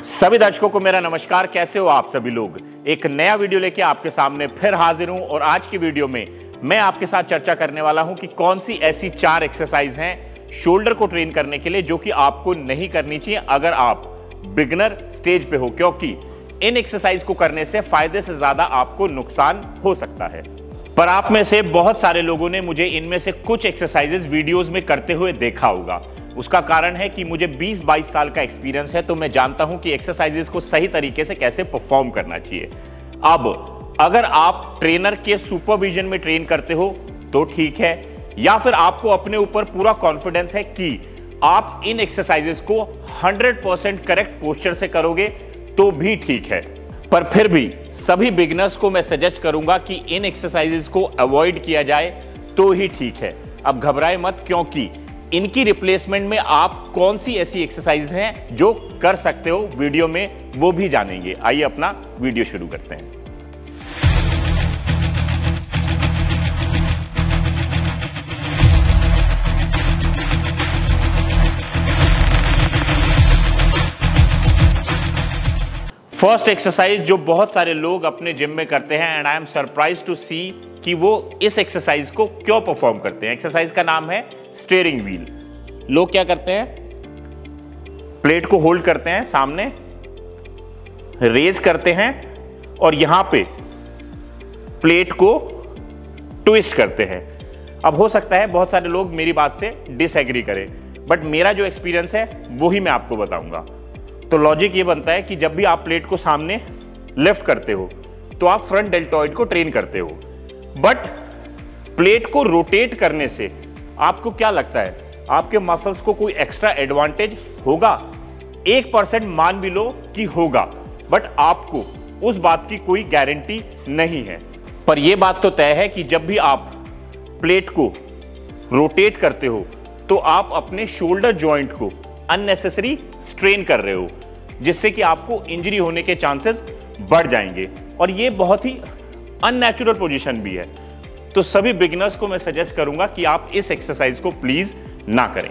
सभी दर्शकों को मेरा नमस्कार। कैसे हो आप सभी लोग। एक नया वीडियो लेके आपके सामने फिर हाजिर हूं और आज की वीडियो में मैं आपके साथ चर्चा करने वाला हूं कि कौन सी ऐसी 4 एक्सरसाइज हैं शोल्डर को ट्रेन करने के लिए जो कि आपको नहीं करनी चाहिए अगर आप बिगिनर स्टेज पे हो, क्योंकि इन एक्सरसाइज को करने से फायदे से ज्यादा आपको नुकसान हो सकता है। पर आप में से बहुत सारे लोगों ने मुझे इनमें से कुछ एक्सरसाइजेस वीडियोस में करते हुए देखा होगा। उसका कारण है कि मुझे 20-22 साल का एक्सपीरियंस है, तो मैं जानता हूं कि एक्सरसाइजेस को सही तरीके से कैसे परफॉर्म करना चाहिए। अब अगर आप ट्रेनर के सुपरविजन में ट्रेन करते हो तो ठीक है, या फिर आपको अपने ऊपर पूरा कॉन्फिडेंस है कि आप इन एक्सरसाइजेस को 100% करेक्ट पोस्चर से करोगे तो भी ठीक है। पर फिर भी सभी बिगिनर्स को मैं सजेस्ट करूंगा कि इन एक्सरसाइजेस को अवॉइड किया जाए तो ही ठीक है। अब घबराए मत, क्योंकि इनकी रिप्लेसमेंट में आप कौन सी ऐसी एक्सरसाइज हैं जो कर सकते हो वीडियो में वो भी जानेंगे। आइए अपना वीडियो शुरू करते हैं। फर्स्ट एक्सरसाइज जो बहुत सारे लोग अपने जिम में करते हैं and I am surprise to see कि वो इस एक्सरसाइज को क्यों परफॉर्म करते हैं। एक्सरसाइज का नाम है स्टीयरिंग व्हील। लोग क्या करते हैं, प्लेट को होल्ड करते हैं, सामने रेज करते हैं और यहां पे प्लेट को ट्विस्ट करते हैं। अब हो सकता है बहुत सारे लोग मेरी बात से डिसएग्री करें, बट मेरा जो एक्सपीरियंस है वो ही मैं आपको बताऊंगा। तो लॉजिक ये बनता है कि जब भी आप प्लेट को सामने लिफ्ट करते हो तो आप फ्रंट डेल्टॉइड को ट्रेन करते हो, बट प्लेट को रोटेट करने से आपको क्या लगता है, आपके मसल्स को कोई एक्स्ट्रा एडवांटेज होगा? 1% मान भी लो कि होगा, बट आपको उस बात की कोई गारंटी नहीं है। पर यह बात तो तय है कि जब भी आप प्लेट को रोटेट करते हो तो आप अपने शोल्डर जॉइंट को अननेसेसरी स्ट्रेन कर रहे हो, जिससे कि आपको इंजरी होने के चांसेस बढ़ जाएंगे और यह बहुत ही अननेचुरल पोजीशन भी है। तो सभी बिगिनर्स को मैं सजेस्ट करूंगा कि आप इस एक्सरसाइज को प्लीज ना करें।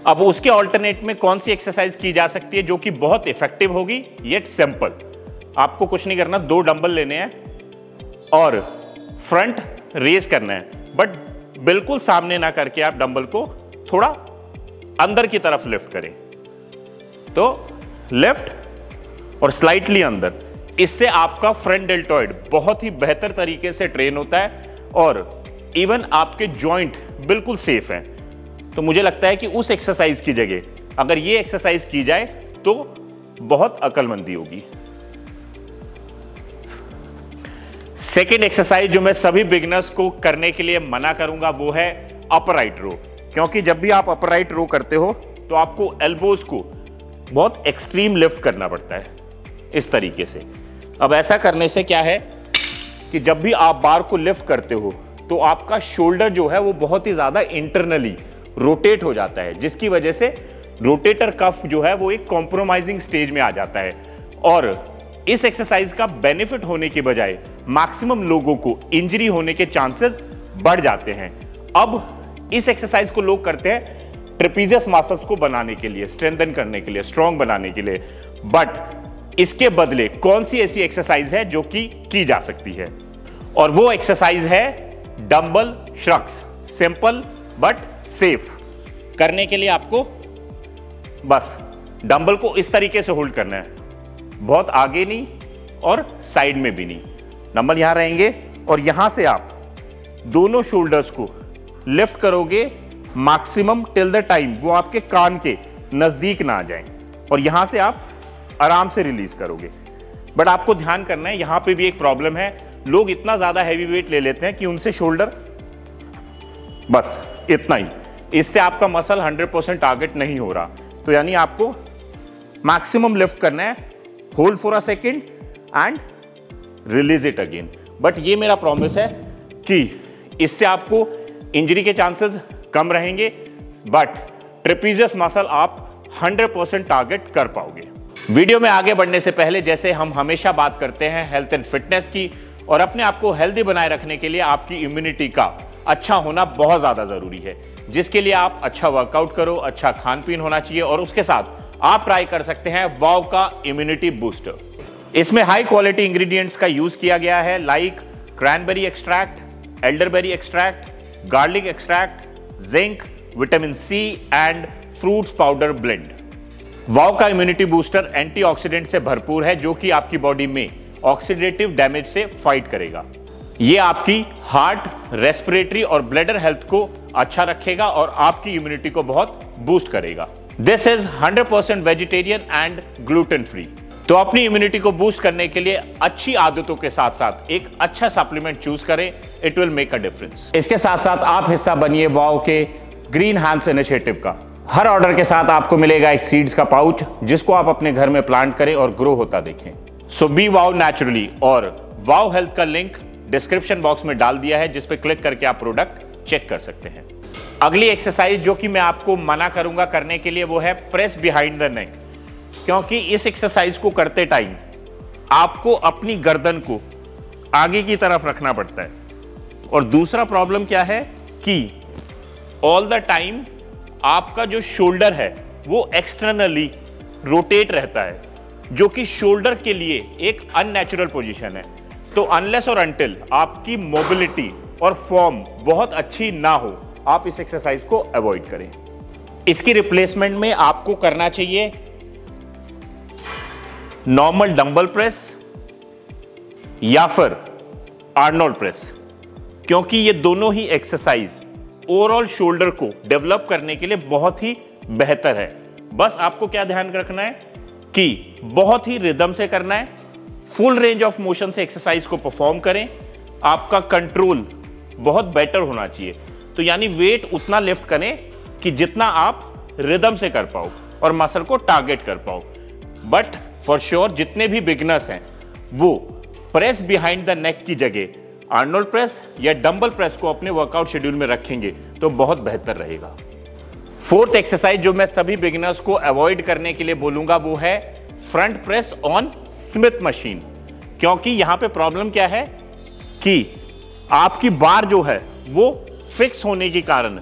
अब उसके ऑल्टरनेट में कौन सी एक्सरसाइज की जा सकती है जो कि बहुत इफेक्टिव होगी येट सिंपल। आपको कुछ नहीं करना, 2 डंबल लेने हैं और फ्रंट रेज करना है, बट बिल्कुल सामने ना करके आप डंबल को थोड़ा अंदर की तरफ लिफ्ट करें। तो लेफ्ट और स्लाइटली अंदर, इससे आपका फ्रंट डेल्टॉइड बहुत ही बेहतर तरीके से ट्रेन होता है और इवन आपके जॉइंट बिल्कुल सेफ हैं। तो मुझे लगता है कि उस एक्सरसाइज की जगह अगर ये एक्सरसाइज की जाए तो बहुत अक्लमंदी होगी। सेकेंड एक्सरसाइज जो मैं सभी बिगिनर्स को करने के लिए मना करूंगा वो है अपराइट रो, क्योंकि जब भी आप अपराइट रो करते हो तो आपको एल्बोज को बहुत एक्सट्रीम लिफ्ट करना पड़ता है इस तरीके से। अब ऐसा करने से क्या है कि जब भी आप बार को लिफ्ट करते हो तो आपका शोल्डर जो है वो बहुत ही ज्यादा इंटरनली रोटेट हो जाता है, जिसकी वजह से रोटेटर कफ जो है वो एक कॉम्प्रोमाइजिंग स्टेज में आ जाता है और इस एक्सरसाइज का बेनिफिट होने की बजाय मैक्सिमम लोगों को इंजरी होने के चांसेस बढ़ जाते हैं। अब इस एक्सरसाइज को लोग करते हैं ट्रेपीजियस मसल्स को बनाने के लिए, स्ट्रेंथन करने के लिए, स्ट्रांग बनाने के लिए, बट इसके बदले कौन सी ऐसी एक्सरसाइज है जो कि की जा सकती है, और वो एक्सरसाइज है dumbbell shrugs. Simple but safe. करने के लिए आपको बस डंबल को इस तरीके से होल्ड करना है, बहुत आगे नहीं और साइड में भी नहीं। डंबल यहां रहेंगे और यहां से आप दोनों शोल्डर्स को लिफ्ट करोगे मैक्सिमम टिल द टाइम वो आपके कान के नजदीक ना आ जाएं, और यहां से आप आराम से रिलीज करोगे। बट आपको ध्यान करना है, यहां पे भी एक प्रॉब्लम है, लोग इतना ज्यादा हैवी वेट ले लेते हैं कि उनसे शोल्डर बस इतना ही, इससे आपका मसल 100% टारगेट नहीं हो रहा। तो यानी आपको मैक्सिमम लिफ्ट करना है, hold for a second and release it again. But ये मेरा प्रॉमिस है कि इससे आपको इंजरी के चांसेस कम रहेंगे, बट ट्रेपीजियस मसल आप 100% टारगेट कर पाओगे। वीडियो में आगे बढ़ने से पहले, जैसे हम हमेशा बात करते हैं हेल्थ एंड फिटनेस की, और अपने आप को हेल्दी बनाए रखने के लिए आपकी इम्यूनिटी का अच्छा होना बहुत ज्यादा जरूरी है, जिसके लिए आप अच्छा वर्कआउट करो, अच्छा खान पीन होना चाहिए और उसके साथ आप ट्राई कर सकते हैं वाव का इम्यूनिटी बूस्टर। इसमें हाई क्वालिटी इंग्रेडिएंट्स का यूज किया गया है, like cranberry extract, elderberry extract, garlic extract, zinc, vitamin C and fruits powder blend. Wow का इम्यूनिटी बूस्टर एंटीऑक्सीडेंट से भरपूर है जो कि आपकी बॉडी में ऑक्सीडेटिव डैमेज से फाइट करेगा। ये आपकी हार्ट, रेस्पिरेटरी और ब्लैडर हेल्थ को अच्छा रखेगा और आपकी इम्यूनिटी को बहुत बूस्ट करेगा। This is 100% vegetarian and gluten free. तो अपनी इम्यूनिटी को बूस्ट करने के लिए अच्छी आदतों के साथ साथ एक अच्छा सप्लीमेंट चूज करें, it will make a difference. इसके साथ साथ आप हिस्सा बनिए वाव के ग्रीन हैंड्स इनिशिएटिव का। हर ऑर्डर के साथ आपको मिलेगा एक सीड्स का पाउच जिसको आप अपने घर में प्लांट करें और ग्रो होता देखें। सो बी वाव नेचुरली और वाव हेल्थ का लिंक डिस्क्रिप्शन बॉक्स में डाल दिया है जिस पे क्लिक करके आप प्रोडक्ट चेक कर सकते हैं। अगली एक्सरसाइज जो कि मैं आपको मना करूंगा करने के लिए वो है प्रेस बिहाइंड द नेक, क्योंकि इस एक्सरसाइज को करते टाइम आपको अपनी गर्दन को आगे की तरफ रखना पड़ता है। और दूसरा प्रॉब्लम क्या है कि ऑल द टाइम आपका जो शोल्डर है वो एक्सटर्नली रोटेट रहता है, जो कि शोल्डर के लिए एक अननेचुरल पोजीशन है। तो अनलेस और अनटिल आपकी मोबिलिटी और फॉर्म बहुत अच्छी ना हो, आप इस एक्सरसाइज को अवॉइड करें। इसकी रिप्लेसमेंट में आपको करना चाहिए नॉर्मल डंबल प्रेस या फिर आर्नोल्ड प्रेस, क्योंकि ये दोनों ही एक्सरसाइज ओवरऑल शोल्डर को डेवलप करने के लिए बहुत ही बेहतर है। बस आपको क्या ध्यान रखना है कि बहुत ही रिदम से करना है, फुल रेंज ऑफ मोशन से एक्सरसाइज को परफॉर्म करें। आपका कंट्रोल बहुत बेटर होना चाहिए, तो यानी वेट उतना लिफ्ट करें कि जितना आप रिदम से कर पाओ और मसल को टारगेट कर पाओ। बट फॉर श्योर जितने भी बिगिनर्स हैं वो प्रेस बिहाइंड द नेक की जगह आर्नोल्ड प्रेस या डंबल प्रेस को अपने वर्कआउट शेड्यूल में रखेंगे तो बहुत बेहतर रहेगा। फोर्थ एक्सरसाइज जो मैं सभी बिगिनर्स को अवॉइड करने के लिए बोलूंगा वो है front press on Smith machine, क्योंकि यहां पे प्रॉब्लम क्या है कि आपकी बार जो है वो फिक्स होने के कारण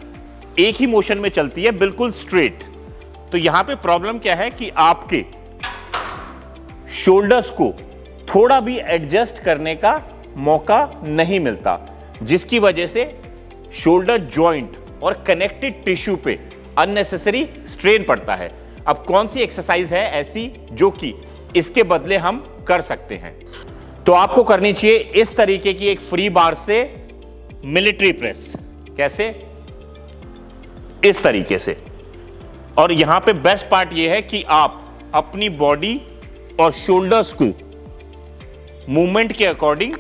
एक ही मोशन में चलती है, बिल्कुल स्ट्रेट। तो यहां पे प्रॉब्लम क्या है कि आपके शोल्डर्स को थोड़ा भी एडजस्ट करने का मौका नहीं मिलता, जिसकी वजह से शोल्डर जॉइंट और कनेक्टेड टिश्यू पे अननेसेसरी स्ट्रेन पड़ता है। अब कौन सी एक्सरसाइज है ऐसी जो कि इसके बदले हम कर सकते हैं? तो आपको करनी चाहिए इस तरीके की एक फ्री बार से मिलिट्री प्रेस। कैसे? इस तरीके से। और यहां पे बेस्ट पार्ट यह है कि आप अपनी बॉडी और शोल्डर्स को मूवमेंट के अकॉर्डिंग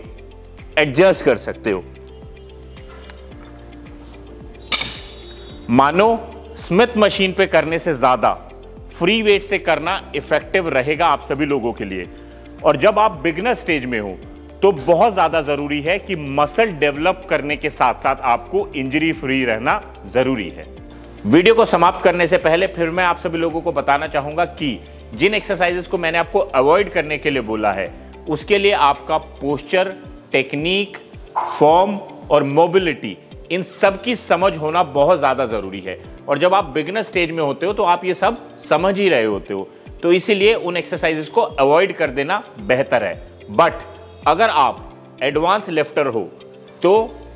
एडजस्ट कर सकते हो। मानो स्मिथ मशीन पे करने से ज्यादा फ्री वेट से करना इफेक्टिव रहेगा आप सभी लोगों के लिए। और जब आप बिगिनर स्टेज में हो तो बहुत ज्यादा जरूरी है कि मसल डेवलप करने के साथ साथ आपको इंजरी फ्री रहना जरूरी है। वीडियो को समाप्त करने से पहले फिर मैं आप सभी लोगों को बताना चाहूंगा कि जिन एक्सरसाइजेस को मैंने आपको अवॉइड करने के लिए बोला है उसके लिए आपका पोस्चर, टेक्निक, फॉर्म और मोबिलिटी, इन सब की समझ होना बहुत ज्यादा जरूरी है। और जब आप बिगिनर स्टेज में होते हो तो आप ये सब समझ ही रहे होते हो, तो इसीलिए उन एक्सरसाइजेस को अवॉइड कर देना बेहतर है। बट अगर आप एडवांस लिफ्टर हो तो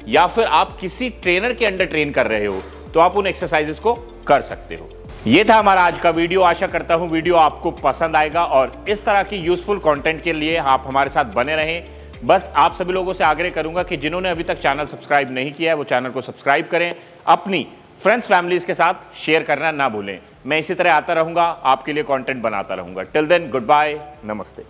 या फिर आप किसी ट्रेनर के अंडर ट्रेन कर रहे हो तो आप उन एक्सरसाइजेस को कर सकते हो। ये था हमारा आज का वीडियो। आशा करता हूं वीडियो आपको पसंद आएगा और इस तरह की यूजफुल कंटेंट के लिए आप हमारे साथ बने रहें। बस आप सभी लोगों से आग्रह करूंगा कि जिन्होंने अभी तक चैनल सब्सक्राइब नहीं किया है वो चैनल को सब्सक्राइब करें, अपनी फ्रेंड्स फैमिलीज के साथ शेयर करना ना भूलें। मैं इसी तरह आता रहूंगा, आपके लिए कंटेंट बनाता रहूंगा। टिल देन, गुड बाय, नमस्ते।